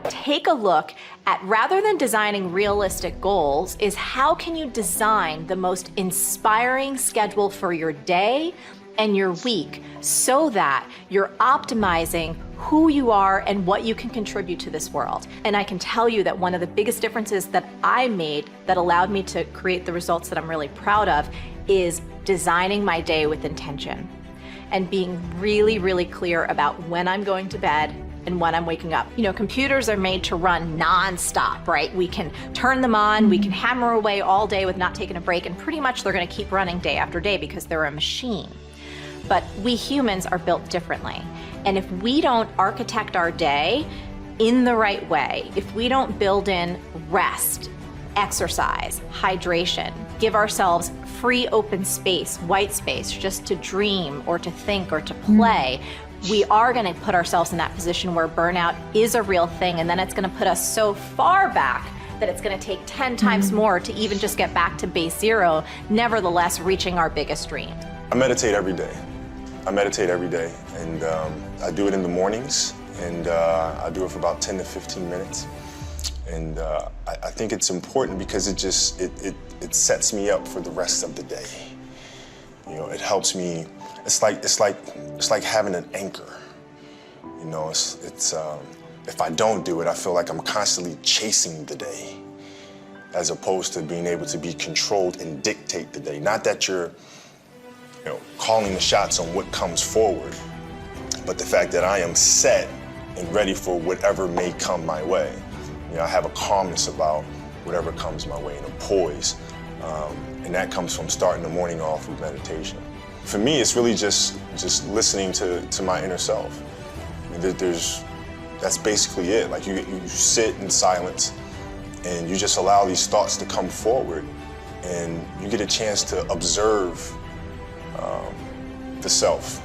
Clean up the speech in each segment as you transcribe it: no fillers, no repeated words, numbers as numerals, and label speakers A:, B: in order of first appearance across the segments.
A: Take a look at, rather than designing realistic goals, is how can you design the most inspiring schedule for your day and your week so that you're optimizing who you are and what you can contribute to this world. And I can tell you that one of the biggest differences that I made that allowed me to create the results that I'm really proud of is designing my day with intention and being really, really clear about when I'm going to bed and when I'm waking up. You know, computers are made to run non-stop, right? We can turn them on, we can hammer away all day with not taking a break, and pretty much they're gonna keep running day after day because they're a machine. But we humans are built differently. And if we don't architect our day in the right way, if we don't build in rest, exercise, hydration, give ourselves free open space, white space, just to dream or to think or to play, we are gonna put ourselves in that position where burnout is a real thing, and then it's gonna put us so far back that it's gonna take 10 times more to even just get back to base zero, nevertheless reaching our biggest dream.
B: I meditate every day. I meditate every day, and I do it in the mornings, and I do it for about 10 to 15 minutes. And I think it's important because it sets me up for the rest of the day. You know, it helps me. It's like having an anchor. You know, it's if I don't do it, I feel like I'm constantly chasing the day, as opposed to being able to be controlled and dictate the day. Not that you're, you know, calling the shots on what comes forward, but the fact that I am set and ready for whatever may come my way. You know, I have a calmness about whatever comes my way and a poise, and that comes from starting the morning off with meditation. For me, it's really just listening to my inner self. I mean, that's basically it. Like you sit in silence and you just allow these thoughts to come forward, and you get a chance to observe the self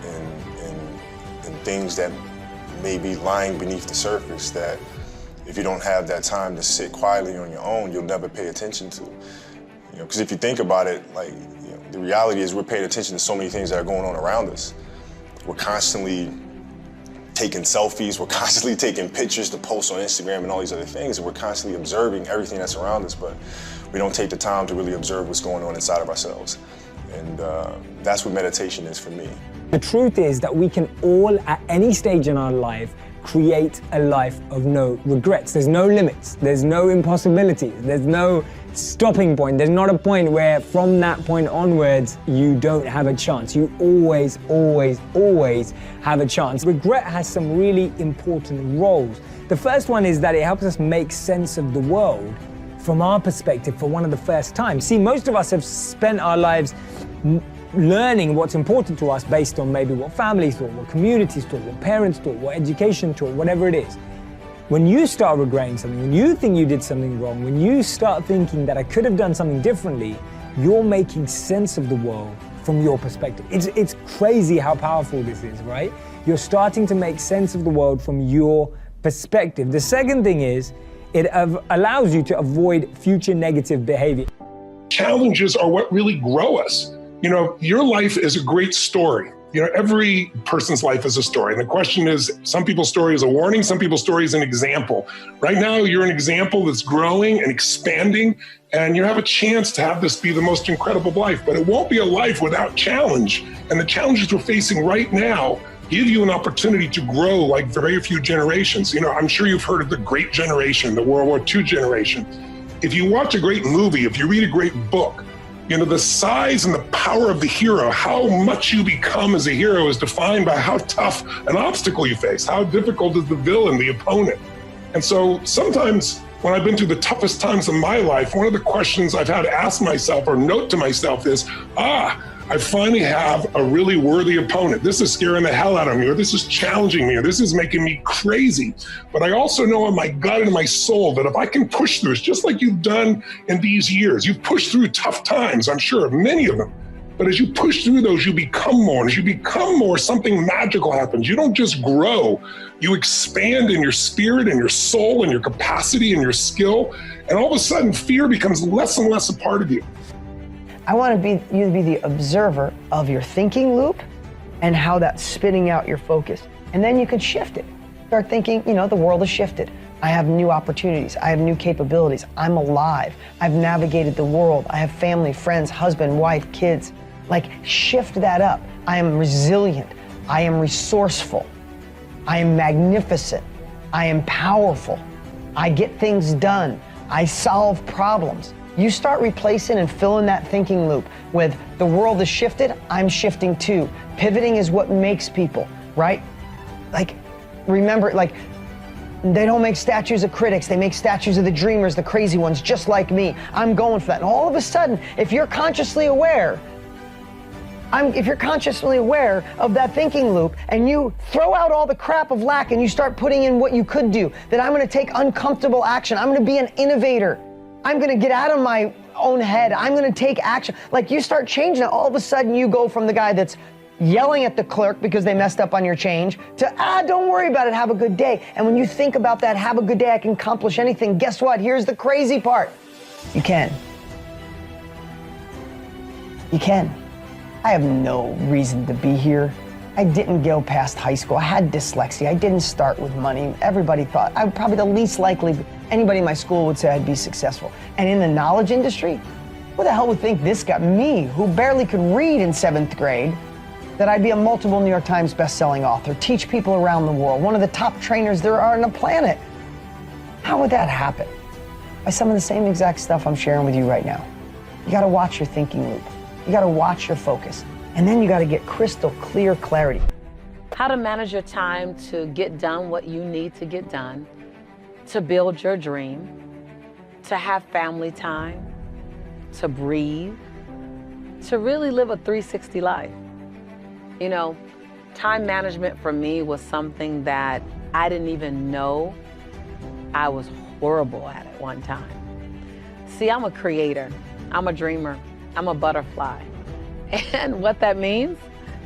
B: and things that may be lying beneath the surface that if you don't have that time to sit quietly on your own, you'll never pay attention to. You know, because if you think about it, like, you know, the reality is we're paying attention to so many things that are going on around us. We're constantly taking selfies, we're constantly taking pictures to post on Instagram and all these other things, and we're constantly observing everything that's around us, but we don't take the time to really observe what's going on inside of ourselves. And that's what meditation is for me.
C: The truth is that we can all, at any stage in our life, create a life of no regrets. There's no limits, there's no impossibilities, there's no stopping point. There's not a point where from that point onwards, you don't have a chance. You always, always, always have a chance. Regret has some really important roles. The first one is that it helps us make sense of the world from our perspective for one of the first times. See, most of us have spent our lives learning what's important to us based on maybe what families thought, what communities thought, what parents thought, what education taught, whatever it is. When you start regretting something, when you think you did something wrong, when you start thinking that I could have done something differently, you're making sense of the world from your perspective. It's crazy how powerful this is, right? You're starting to make sense of the world from your perspective. The second thing is, it allows you to avoid future negative behavior.
D: Challenges are what really grow us. You know, your life is a great story. You know, every person's life is a story. And the question is, some people's story is a warning, some people's story is an example. Right now, you're an example that's growing and expanding, and you have a chance to have this be the most incredible life. But it won't be a life without challenge. And the challenges we're facing right now give you an opportunity to grow like very few generations. You know, I'm sure you've heard of the Great Generation, the World War II generation. If you watch a great movie, if you read a great book, you know, the size and the power of the hero, how much you become as a hero is defined by how tough an obstacle you face, how difficult is the villain, the opponent. And so sometimes when I've been through the toughest times of my life, one of the questions I've had to ask myself or note to myself is, I finally have a really worthy opponent. This is scaring the hell out of me, or this is challenging me, or this is making me crazy. But I also know in my gut and my soul that if I can push through, it's just like you've done in these years. You've pushed through tough times, I'm sure, many of them. But as you push through those, you become more. And as you become more, something magical happens. You don't just grow, you expand in your spirit and your soul and your capacity and your skill. And all of a sudden, fear becomes less and less a part of you.
E: I want you to be the observer of your thinking loop and how that's spitting out your focus. And then you can shift it. Start thinking, the world has shifted. I have new opportunities. I have new capabilities. I'm alive. I've navigated the world. I have family, friends, husband, wife, kids. Like, shift that up. I am resilient. I am resourceful. I am magnificent. I am powerful. I get things done. I solve problems. You start replacing and filling that thinking loop with the world has shifted, I'm shifting too. Pivoting is what makes people, right? Like, remember, like, they don't make statues of critics, they make statues of the dreamers, the crazy ones, just like me. I'm going for that. And all of a sudden, if you're consciously aware of that thinking loop and you throw out all the crap of lack and you start putting in what you could do, then I'm gonna take uncomfortable action. I'm gonna be an innovator. I'm gonna get out of my own head. I'm gonna take action. Like, you start changing it, all of a sudden you go from the guy that's yelling at the clerk because they messed up on your change to, don't worry about it, have a good day. And when you think about that, have a good day, I can accomplish anything, guess what? Here's the crazy part. You can. You can. I have no reason to be here. I didn't go past high school. I had dyslexia. I didn't start with money. Everybody thought I'm probably the least likely anybody in my school would say I'd be successful. And in the knowledge industry, who the hell would think this guy, me, who barely could read in 7th grade, that I'd be a multiple New York Times best-selling author, teach people around the world, one of the top trainers there are on the planet? How would that happen? By some of the same exact stuff I'm sharing with you right now. You gotta watch your thinking loop. You gotta watch your focus. And then you gotta get crystal clear clarity.
F: How to manage your time to get done what you need to get done, to build your dream, to have family time, to breathe, to really live a 360 life. Time management for me was something that I didn't even know I was horrible at one time. See, I'm a creator, I'm a dreamer, I'm a butterfly. And what that means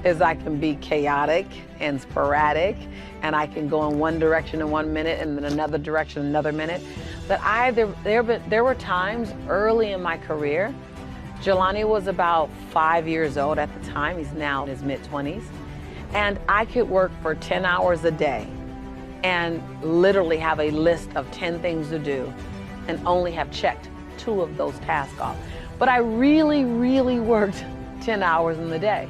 F: is I can be chaotic and sporadic, and I can go in one direction in 1 minute and then another direction another minute. But there were times early in my career, Jelani was about 5 years old at the time, he's now in his mid-20s, and I could work for 10 hours a day and literally have a list of 10 things to do and only have checked 2 of those tasks off. But I really, really worked 10 hours in the day.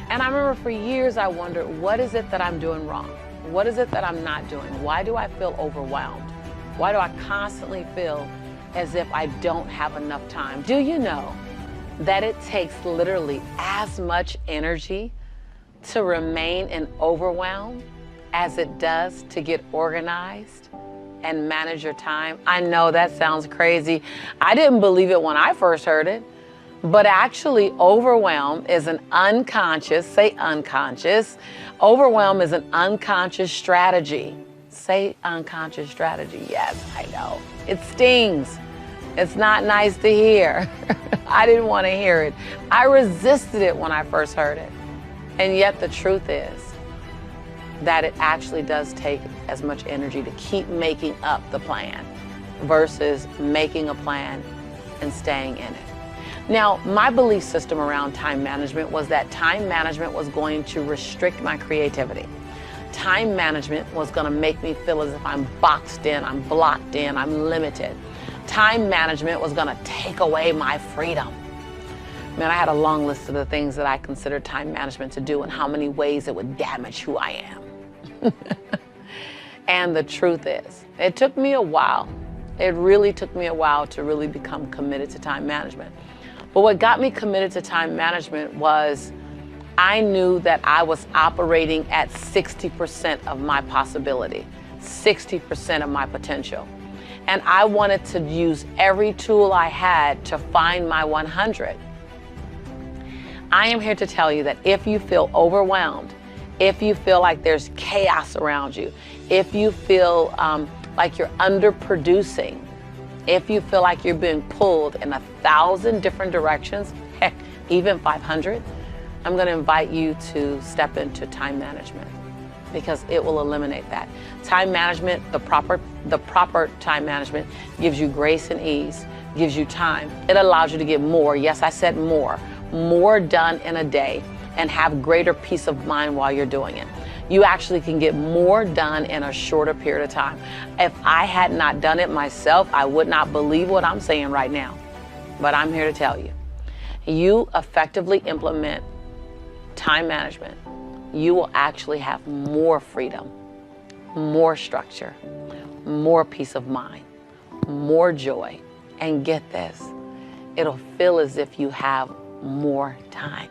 F: And I remember for years I wondered, what is it that I'm doing wrong? What is it that I'm not doing? Why do I feel overwhelmed? Why do I constantly feel as if I don't have enough time? Do you know that it takes literally as much energy to remain in overwhelm as it does to get organized and manage your time? I know that sounds crazy. I didn't believe it when I first heard it. But actually, overwhelm is an unconscious, say unconscious. Overwhelm is an unconscious strategy. Say unconscious strategy. Yes, I know. It stings. It's not nice to hear. I didn't want to hear it. I resisted it when I first heard it. And yet the truth is that it actually does take as much energy to keep making up the plan versus making a plan and staying in it. Now, my belief system around time management was that time management was going to restrict my creativity. Time management was going to make me feel as if I'm boxed in, I'm blocked in, I'm limited. Time management was going to take away my freedom. Man, I had a long list of the things that I considered time management to do and how many ways it would damage who I am. And the truth is, it took me a while. It really took me a while to really become committed to time management. But what got me committed to time management was I knew that I was operating at 60% of my possibility, 60% of my potential. And I wanted to use every tool I had to find my 100. I am here to tell you that if you feel overwhelmed, if you feel like there's chaos around you, if you feel like you're underproducing, if you feel like you're being pulled in 1,000 different directions, heck, even 500, I'm going to invite you to step into time management because it will eliminate that. Time management, the proper time management gives you grace and ease, gives you time. It allows you to get more, yes, I said more done in a day and have greater peace of mind while you're doing it. You actually can get more done in a shorter period of time. If I had not done it myself, I would not believe what I'm saying right now. But I'm here to tell you, you effectively implement time management, you will actually have more freedom, more structure, more peace of mind, more joy. And get this, it'll feel as if you have more time.